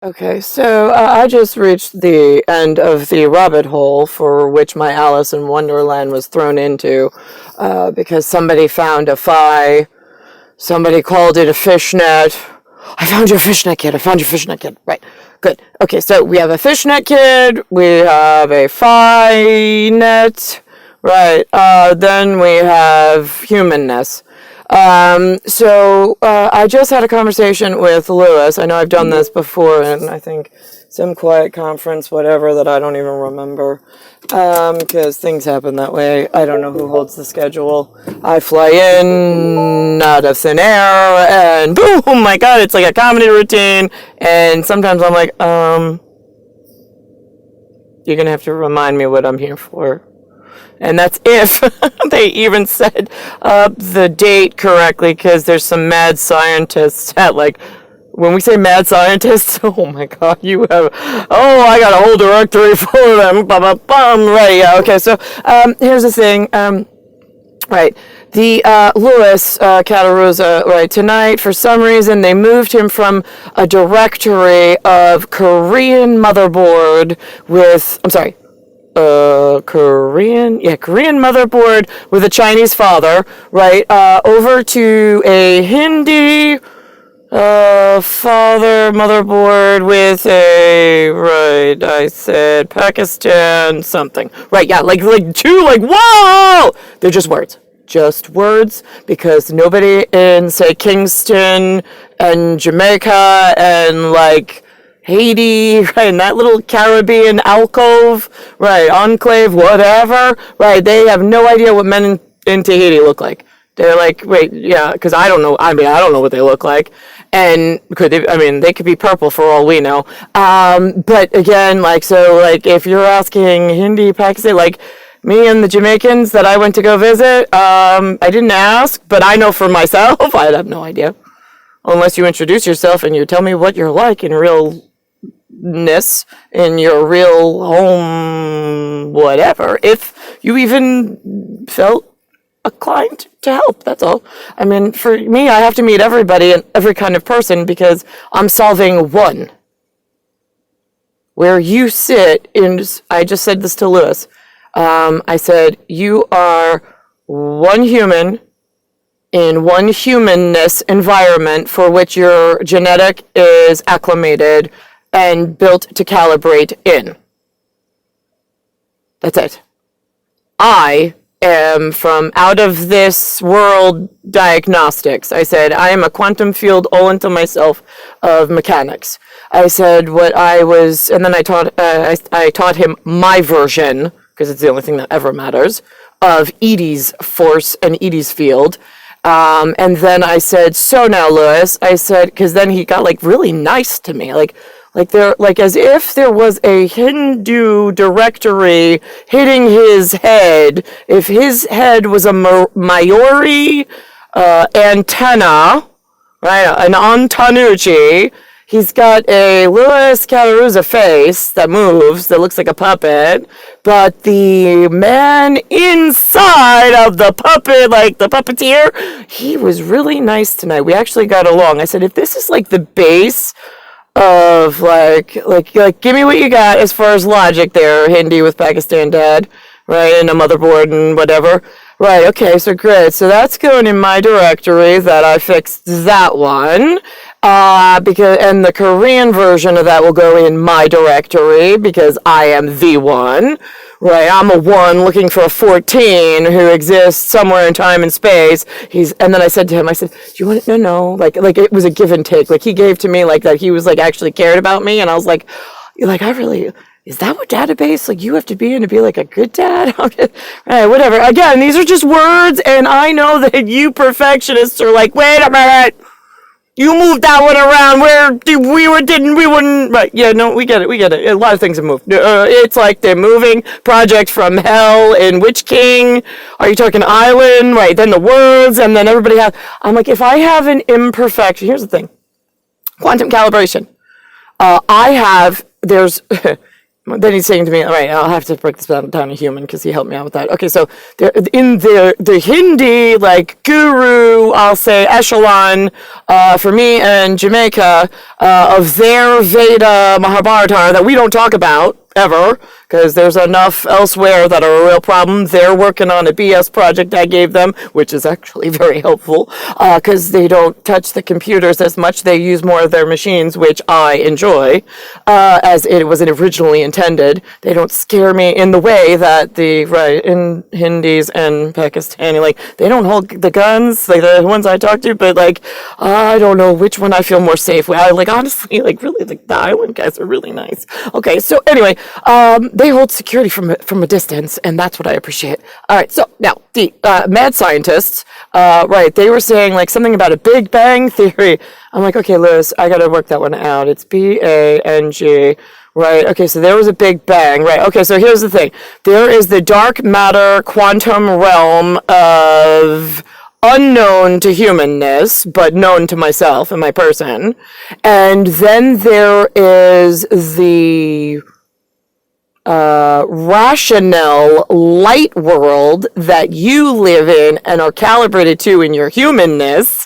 Okay, so I just reached the end of the rabbit hole for which my Alice in Wonderland was thrown into because somebody found a phi, somebody called it a fishnet. I found your fishnet kid, I found your fishnet kid. Right, good. Okay, so we have a fishnet kid, we have a phi net, right, then we have humanness. So I just had a conversation with Lewis. I know I've done this before, and I think some quiet conference, whatever, that I don't even remember, because things happen that way. I don't know who holds the schedule. I fly in out of thin air, and boom, oh my God, it's like a comedy routine, and sometimes I'm like, you're gonna have to remind me what I'm here for. And that's if they even said the date correctly, because there's some mad scientists at, like, when we say mad scientists, oh my God, you have, oh, I got a whole directory full of them, right, yeah, okay, so here's the thing, right, the Louis Cataruza, right, tonight, for some reason, they moved him from a directory of Korean motherboard with, I'm sorry, Korean motherboard with a Chinese father, right, over to a Hindi father motherboard with a, right, I said Pakistan something, right, yeah, like two, like, whoa, they're just words, because nobody in, say, Kingston and Jamaica and, like, Haiti, right, in that little Caribbean alcove, right, enclave, whatever, right, they have no idea what men in Tahiti look like. They're like, wait, yeah, because I don't know what they look like, and they could be purple for all we know, but again, like, so, like, if you're asking Hindi, Pakistan, like, me and the Jamaicans that I went to go visit, I didn't ask, but I know for myself, I have no idea, unless you introduce yourself and you tell me what you're like in real in your real home, whatever, if you even felt inclined to help, that's all. I mean, for me, I have to meet everybody and every kind of person because I'm solving one. Where you sit in, I just said this to Lewis, I said, you are one human in one humanness environment for which your genetic is acclimated and built to calibrate in. That's it. I am from out of this world diagnostics. I said, I am a quantum field all into myself of mechanics. I said what I was, and then I taught him my version, because it's the only thing that ever matters, of Edie's force and Edie's field. And then I said, so now, Lewis, I said, because then he got, like, really nice to me, like as if there was a Hindu directory hitting his head. If his head was a Maori antenna, right, an antanucci, he's got a Louis Cataruza face that moves, that looks like a puppet, but the man inside of the puppet, like the puppeteer, he was really nice tonight. We actually got along. I said, if this is like the base of like give me what you got as far as logic there, Hindi with Pakistan dad, right, and a motherboard and whatever, right, okay, so great, so that's going in my directory, that I fixed that one, and the Korean version of that will go in my directory because I am the one, right, I'm a 1 looking for a 14 who exists somewhere in time and space. And then I said to him, I said, do you want it? No, like it was a give and take, like he gave to me, like that he was like actually cared about me, and I was like I really, is that what database, like, you have to be in to be, like, a good dad? Right, whatever. Again, these are just words, and I know that you perfectionists are like, wait a minute, you moved that one around, we wouldn't, right, yeah, no, we get it, a lot of things have moved. It's like they're moving project from hell in Witch King, are you talking island, right, then the words, and then everybody has, I'm like, if I have an imperfection, here's the thing, quantum calibration, there's then he's saying to me, all right, I'll have to break this down to human because he helped me out with that. Okay, so in the Hindi, like, guru, I'll say echelon, for me and Jamaica, of their Veda Mahabharata that we don't talk about ever, because there's enough elsewhere that are a real problem. They're working on a BS project I gave them, which is actually very helpful, because they don't touch the computers as much. They use more of their machines, which I enjoy, as it was originally intended. They don't scare me in the way that in Hindis and Pakistani, like, they don't hold the guns, like the ones I talk to, but, like, I don't know which one I feel more safe with. Honestly, like, really, like, the island guys are really nice. Okay, so anyway, they hold security from a distance, and that's what I appreciate. All right, so now the mad scientists, right? They were saying like something about a Big Bang theory. I'm like, okay, Liz, I gotta work that one out. It's BANG, right? Okay, so there was a Big Bang, right? Okay, so here's the thing: there is the dark matter quantum realm of unknown to humanness, but known to myself and my person, and then there is the rational light world that you live in and are calibrated to in your humanness.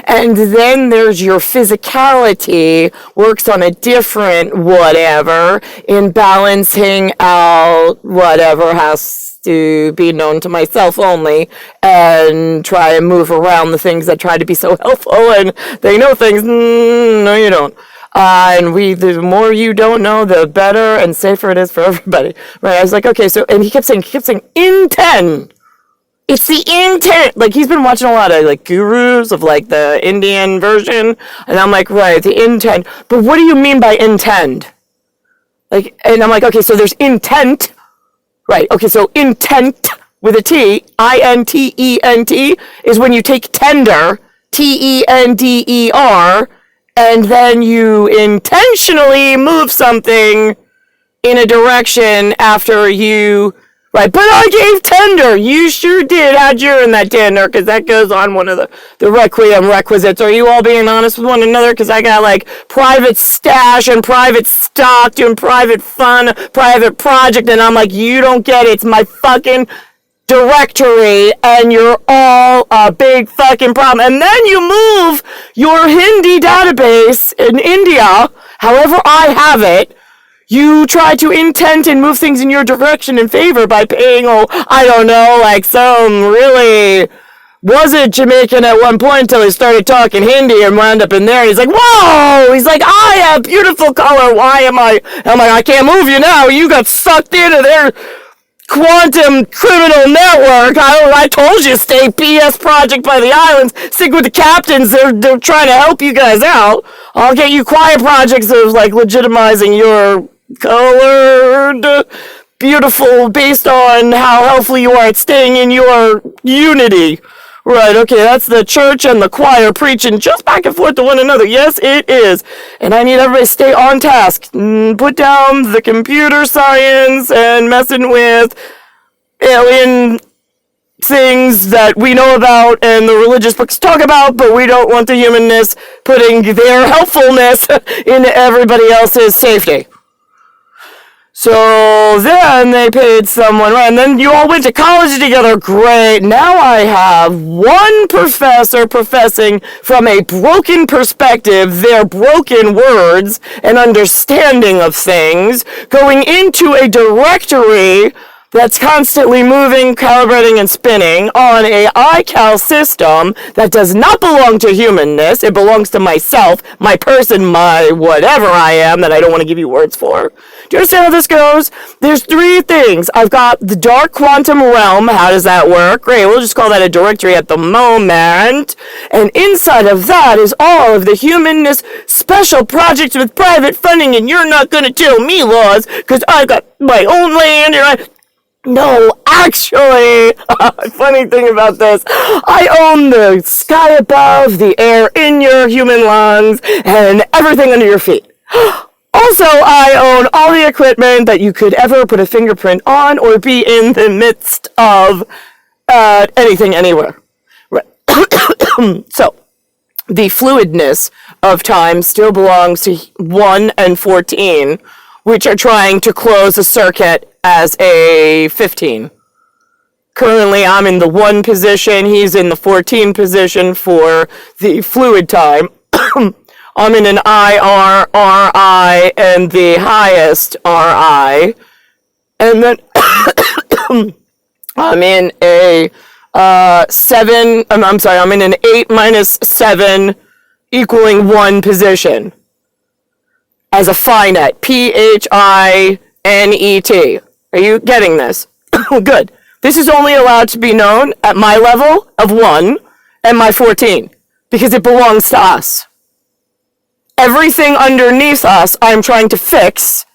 And then there's your physicality, works on a different whatever in balancing out whatever has to be known to myself only, and try and move around the things that try to be so helpful, and they know things. No, you don't. And the more you don't know, the better and safer it is for everybody. Right? I was like, okay, so, and he kept saying, in 10. It's the intent. Like, he's been watching a lot of, like, gurus of, like, the Indian version. And I'm like, right, the intent. But what do you mean by intend? Like, and I'm like, okay, so there's intent. Right, okay, so intent with a T, I-N-T-E-N-T, is when you take tender, T-E-N-D-E-R, and then you intentionally move something in a direction after you, right, but I gave tender, you sure did, how'd you earn that tender, because that goes on one of the requiem requisites. Are you all being honest with one another, because I got, like, private stash and private stock, doing private fun, private project, and I'm like, you don't get it, it's my fucking directory, and you're all a big fucking problem. And then you move your Hindi database in India, however I have it, you try to intend and move things in your direction in favor by paying, I don't know, like some really wasn't Jamaican at one point until he started talking Hindi and wound up in there. He's like, whoa! He's like, I have beautiful color. Why am I? I'm like, I can't move you now. You got sucked into their quantum criminal network. I told you, stay PS Project by the Islands. Stick with the captains. They're trying to help you guys out. I'll get you quiet projects of, like, legitimizing your colored, beautiful, based on how helpful you are at staying in your unity. Right, okay, that's the church and the choir preaching just back and forth to one another. Yes, it is. And I need everybody to stay on task. Put down the computer science and messing with alien things that we know about and the religious books talk about, but we don't want the humanness putting their helpfulness into everybody else's safety. So then they paid someone, right, and then you all went to college together. Great. Now I have one professor professing from a broken perspective, their broken words and understanding of things, going into a directory that's constantly moving, calibrating, and spinning on a iCal system that does not belong to humanness. It belongs to myself, my person, my whatever I am that I don't want to give you words for. Do you understand how this goes? There's three things. I've got the dark quantum realm. How does that work? Great, we'll just call that a directory at the moment. And inside of that is all of the humanness special projects with private funding, and you're not going to tell me laws, because I've got my own land, and No, actually, funny thing about this, I own the sky above, the air in your human lungs, and everything under your feet. Also, I own all the equipment that you could ever put a fingerprint on or be in the midst of anything, anywhere. Right. So, the fluidness of time still belongs to 1 and 14, which are trying to close a circuit as a 15. Currently, I'm in the 1 position. He's in the 14 position for the fluid time. I'm in an IR, RI, and the highest RI. And then I'm in a 7, I'm in an 8 minus 7 equaling 1 position as a finite. PHINET. Are you getting this? Good. This is only allowed to be known at my level of 1 and my 14 because it belongs to us. Everything underneath us, I'm trying to fix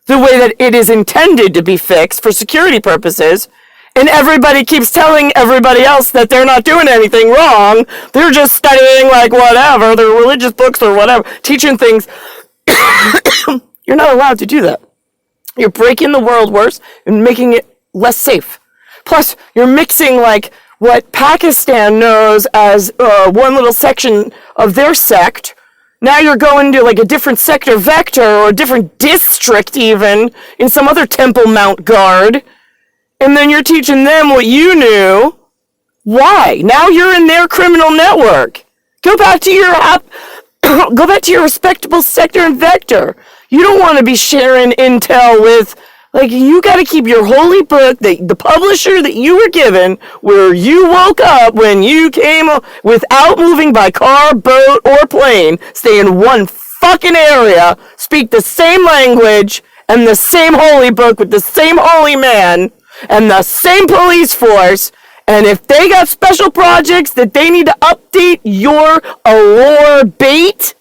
the way that it is intended to be fixed for security purposes, and everybody keeps telling everybody else that they're not doing anything wrong. They're just studying like whatever, their religious books or whatever, teaching things. You're not allowed to do that. You're breaking the world worse and making it less safe. Plus, you're mixing like what Pakistan knows as one little section of their sect. Now you're going to like a different sector vector or a different district even in some other Temple Mount guard. And then you're teaching them what you knew. Why? Now you're in their criminal network. Go back to your go back to your respectable sector and vector. You don't want to be sharing intel with, like, you got to keep your holy book, the publisher that you were given, where you woke up when you came without moving by car, boat, or plane, stay in one fucking area, speak the same language, and the same holy book with the same holy man, and the same police force, and if they got special projects that they need to update your allure bait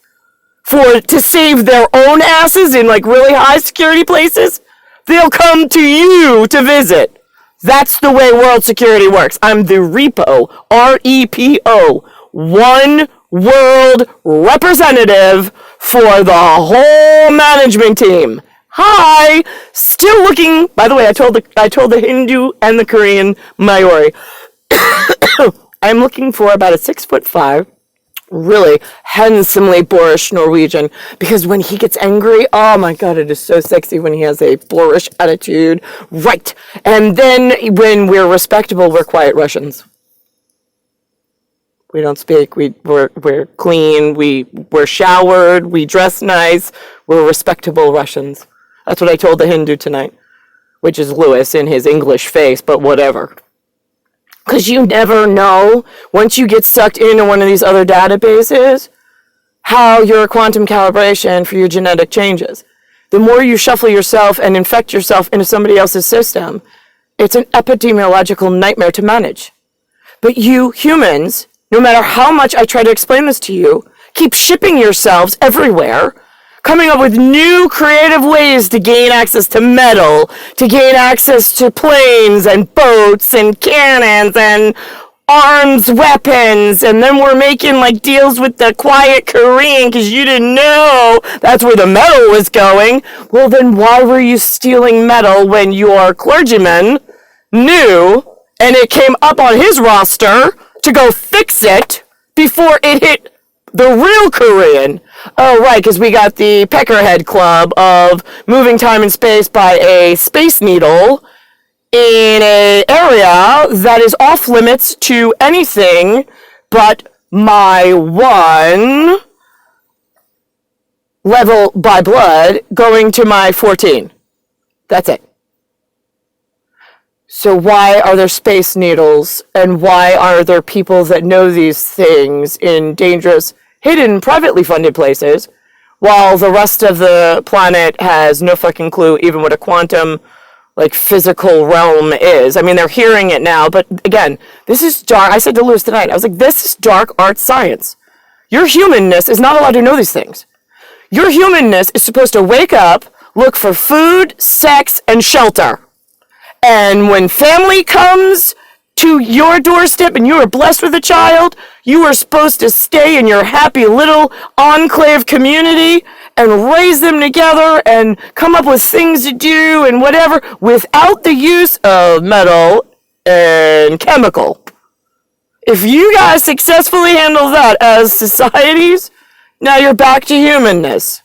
to save their own asses in like really high security places, they'll come to you to visit. That's the way world security works. I'm the repo, R-E-P-O, one world representative for the whole management team. Hi, still looking. By the way, I told the Hindu and the Korean Maori, I'm looking for about a 6'5", really handsomely boorish Norwegian, because when he gets angry, oh my god, it is so sexy when he has a boorish attitude. Right. And then when we're respectable, we're quiet Russians. We don't speak, we're clean, we're showered, we dress nice, we're respectable Russians. That's what I told the Hindu tonight, which is Lewis in his English face, but whatever. Because you never know, once you get sucked into one of these other databases, how your quantum calibration for your genetic changes. The more you shuffle yourself and infect yourself into somebody else's system, it's an epidemiological nightmare to manage. But you humans, no matter how much I try to explain this to you, keep shipping yourselves everywhere, coming up with new creative ways to gain access to metal, to gain access to planes and boats and cannons and arms weapons, and then we're making like deals with the quiet Korean because you didn't know that's where the metal was going. Well, then why were you stealing metal when your clergyman knew and it came up on his roster to go fix it before it hit the real Korean? Oh, right, because we got the Peckerhead Club of moving time and space by a space needle in an area that is off limits to anything but my 1 level by blood going to my 14. That's it. So why are there space needles, and why are there people that know these things in dangerous, hidden, privately funded places, while the rest of the planet has no fucking clue even what a quantum, like, physical realm is? I mean, they're hearing it now, but again, this is dark. I said to Lewis tonight, I was like, this is dark art science. Your humanness is not allowed to know these things. Your humanness is supposed to wake up, look for food, sex, and shelter. And when family comes to your doorstep and you are blessed with a child, you are supposed to stay in your happy little enclave community and raise them together and come up with things to do and whatever without the use of metal and chemical. If you guys successfully handle that as societies, now you're back to humanness.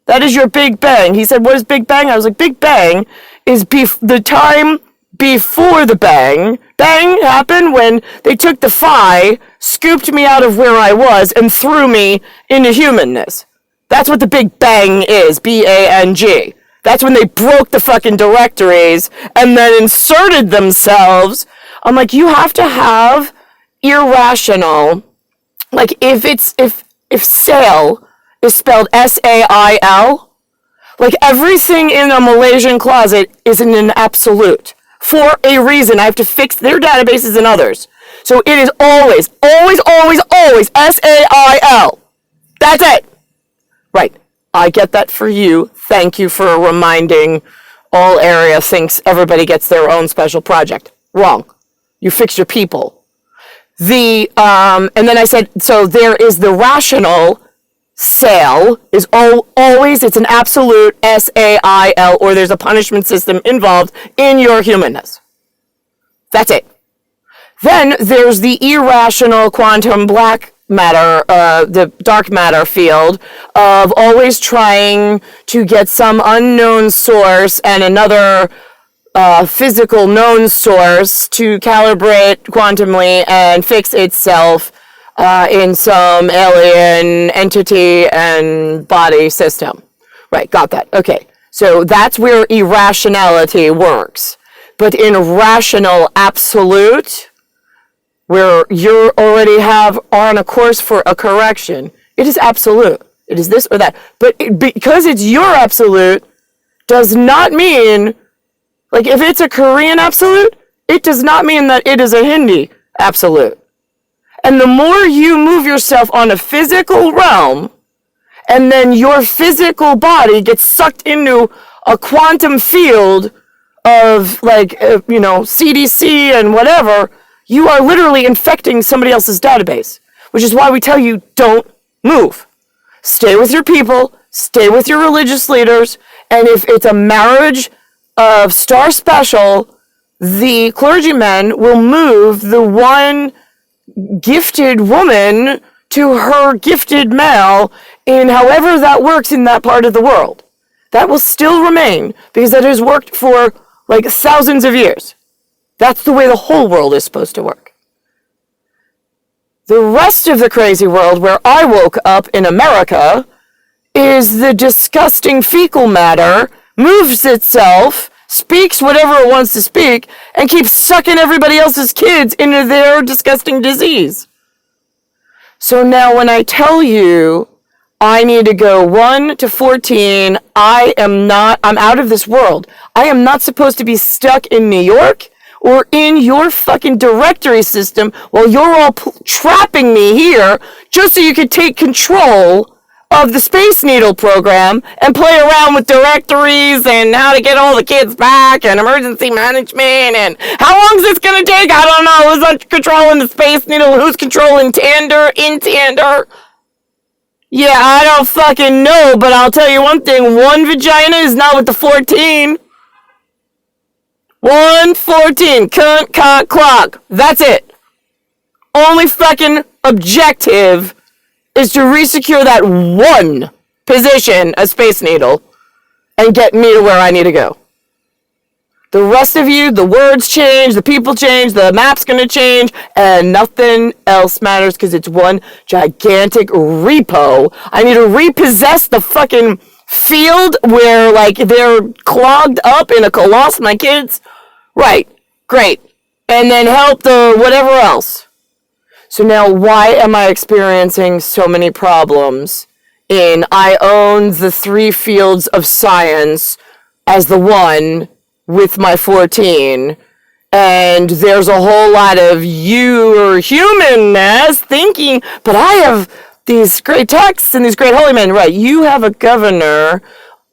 That is your Big Bang. He said, what is Big Bang? I was like, Big Bang is the time before the bang. Bang happened when they took the phi, scooped me out of where I was, and threw me into humanness. That's what the Big Bang is, B-A-N-G. That's when they broke the fucking directories and then inserted themselves. I'm like, you have to have irrational, like if sale is spelled S-A-I-L, like everything in a Malaysian closet is in an absolute. For a reason, I have to fix their databases and others. So it is always, always, always, always S-A-I-L. That's it. Right. I get that for you. Thank you for reminding all area thinks everybody gets their own special project. Wrong. You fix your people. And then I said, so there is the rational sale is always, it's an absolute S-A-I-L, or there's a punishment system involved in your humanness. That's it. Then there's the irrational quantum black matter, the dark matter field of always trying to get some unknown source and another physical known source to calibrate quantumly and fix itself in some alien entity and body system. Right, got that. Okay, so that's where irrationality works. But in rational absolute, where you already are on a course for a correction, it is absolute. It is this or that. But because it's your absolute, does not mean, like if it's a Korean absolute, it does not mean that it is a Hindi absolute. And the more you move yourself on a physical realm, and then your physical body gets sucked into a quantum field of CDC and whatever, you are literally infecting somebody else's database, which is why we tell you don't move. Stay with your people, stay with your religious leaders, and if it's a marriage of star special, the clergyman will move the one gifted woman to her gifted male in however that works in that part of the world. That will still remain because that has worked for like thousands of years. That's the way the whole world is supposed to work. The rest of the crazy world where I woke up in America is the disgusting fecal matter moves itself, speaks whatever it wants to speak, and keeps sucking everybody else's kids into their disgusting disease. So now when I tell you I need to go 1 to 14, I'm out of this world. I am not supposed to be stuck in New York or in your fucking directory system while you're all trapping me here just so you can take control of the Space Needle program and play around with directories and how to get all the kids back and emergency management and how long is this going to take? I don't know. Who's controlling the Space Needle? Who's controlling Tander in Tander? Yeah, I don't fucking know, but I'll tell you one thing. One vagina is not with the 14. 114, cunt, cock, clock. That's it. Only fucking objective is to resecure that one position, a Space Needle, and get me to where I need to go. The rest of you, the words change, the people change, the map's gonna change, and nothing else matters because it's one gigantic repo. I need to repossess the fucking field where, like, they're clogged up in a coloss, my kids. Right, great. And then help the whatever else. So now why am I experiencing so many problems I own the 3 fields of science as the one with my 14, and there's a whole lot of your humanness thinking, but I have these great texts and these great holy men. Right, you have a governor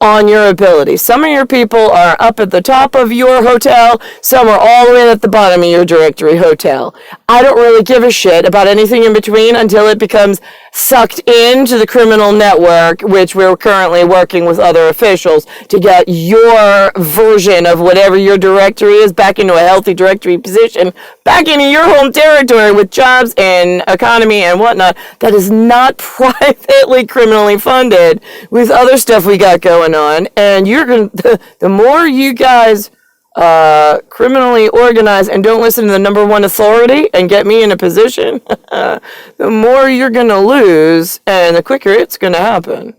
on your ability. Some of your people are up at the top of your hotel, some are all the way at the bottom of your directory hotel. I don't really give a shit about anything in between until it becomes sucked into the criminal network, which we're currently working with other officials to get your version of whatever your directory is back into a healthy directory position, back into your home territory with jobs and economy and whatnot that is not privately criminally funded with other stuff we got going on. And you're going to, the more you guys criminally organize and don't listen to the number one authority and get me in a position, the more you're going to lose and the quicker it's going to happen.